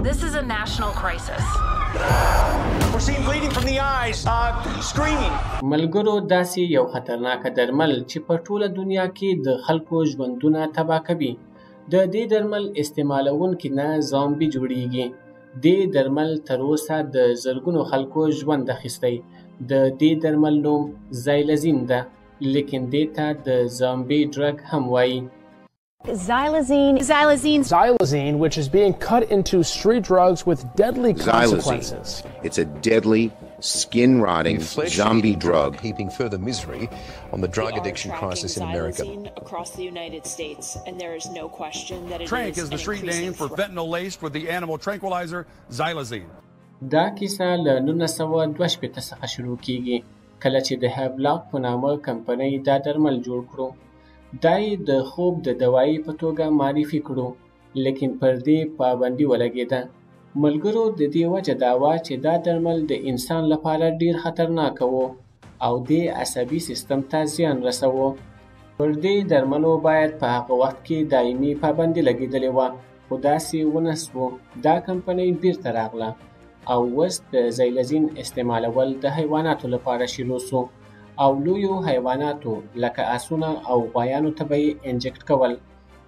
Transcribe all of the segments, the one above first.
This is a national crisis. We're seeing bleeding from the eyes, screaming. ملګرو داسې یو خطرناک درمل چې په ټوله دنیا کې د خلکو ژوندونه تباه کوي. د دې درمل استعمالونکي نه زامبي جوړیږي. دې درمل تر اوسه د زرګونو خلکو ژوند اخیستی. د دې درمل نوم زایلزین ده، لیکن دې ته د زامبي ډرګ هم وایي. Xylazine, which is being cut into street drugs with deadly consequences. It's a deadly, skin-rotting zombie drug. Heaping further misery on the drug addiction crisis in America. Across the United States, and there is no question that it Tranq is the street name for fentanyl laced with the animal tranquilizer Xylazine. دا کیسه له 1962 څخه شروع کیږي، کله چې د هیولاک په نامه کمپنۍ دا درمل جوړ کړو. دا یې د خوب د دوایي په توګه معرفي کړو، لیکن پر دې پابندي ولګېده. ملګرو د دې وجه دا وه چې دا درمل د انسان لپاره ډیر خطرناک و او دې عصبي سیستم ته زیان رسوه. پر دې درملو باید په هغه وخت کې دایمي پابندي لګېدلې وه، خو داسې ونه سوه. دا کمپنۍ بیرته راغله او اوس د زایلزین استعمالول د حیواناتو لپاره شروع سو او لویو حیواناتو لکه آسونه او غوایانو ته به یې انجکټ کول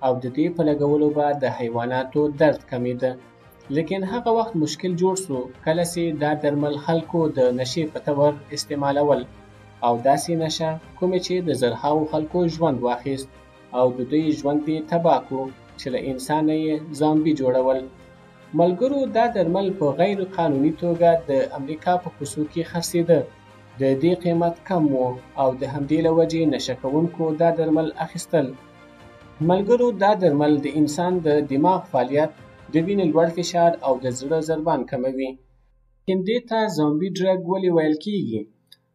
او د دې په لګولو به د حیواناتو درد کمیده. لیکن هغه وخت مشکل جوړ سو کله چې دا درمل خلکو د نشې په تور استعمالول او داسې نشه کومې چې د زرهاو خلکو ژوند واخیست او د دوی ژوند یې تباه کړو چې له انسانه یې زامبي جوړول. ملګرو دا درمل په غیر قانوني توګه د امریکا په کوڅو کې خرڅېده. د دې قیمت کم و او د همدې له وجې نشه کوونکو دا درمل اخیستل. ملګرو دا درمل د انسان د دماغ فعالیت، د وینې لوړ فشار او د زړه ضربان کموي. لیکن دې ته زامبي ډرګ ولې ویل کیږي؟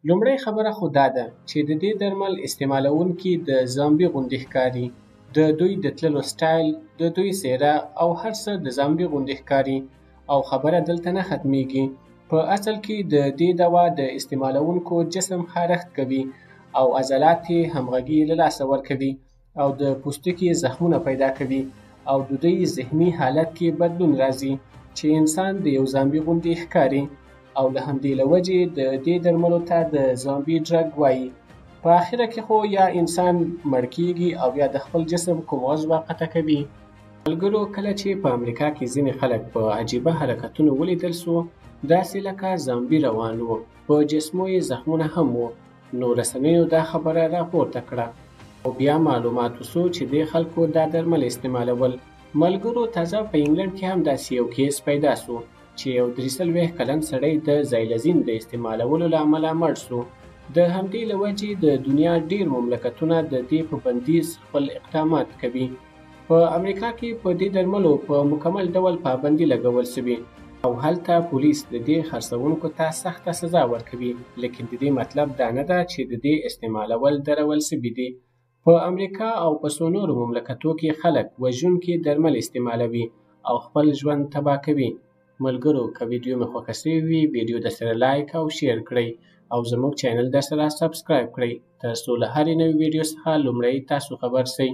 لومړی خبره خو دا ده چې د دې درمل استعمالونکي د زامبي غوندې ښکاري. د دوی د تللو سټایل، د دوی څیره او هر څه د زامبي غوندې ښکاري او خبره دلته نه ختمیږي. په اصل کې د دې دوا د استعمالونکو جسم خارښت کوي او عضلات یې همغږي له لاسه ورکوي او د پوستکي زخمونه پیدا کوي او د دوی ذهني حالت کې بدلون راځي چې انسان د یو زامبي غوندې ښکاري او له همدې له وجې د دې درملو ته د زامبي ډرګ وایي. په آخره کې خو یا انسان مړ کیږي او یا د خپل جسم کوم عضو قطع کوي. ملګرو کله چې په امریکا کې ځینې خلک په عجیبه حرکتونو ولیدل سو، داسې لکه زامبي روان وو، په جسمو یې زخمونه هم وو، نو رسنیو دا خبره راپورته کړه او بیا معلومات وسو چې دې خلکو دا درمل استعمالول. ملګرو تازه په انګلند کې هم داسې یو کیس پیدا سو چې یو 43 کلن سړی د زایلزین د استعمالولو له امله مړ سو. د همدې له وجې د دنیا ډیر مملکتونه د دې په بندیز خپل اقدامات کوي. په امریکا کې په دې درملو په مکمل ډول پابندي لګول سوي او هلته پولیس د دې خرڅونکو ته سخته سزا ورکوي. لیکن د دې مطلب دا نه ده چې د دې استعمالول درول سوي دي. په امریکا او په څو نورو مملکتو کې خلک وژونکي درمل استعمالوي او خپل ژوند تباه کوي. ملګرو که ویډیو مې خوښه سوې وي ویډیو درسره لایک او شیر کړئ او زموږ چینل درسره سبسکرایب کړئ تر څو له هرې نوې ویډیو څخه لومړی تاسو خبر شئ.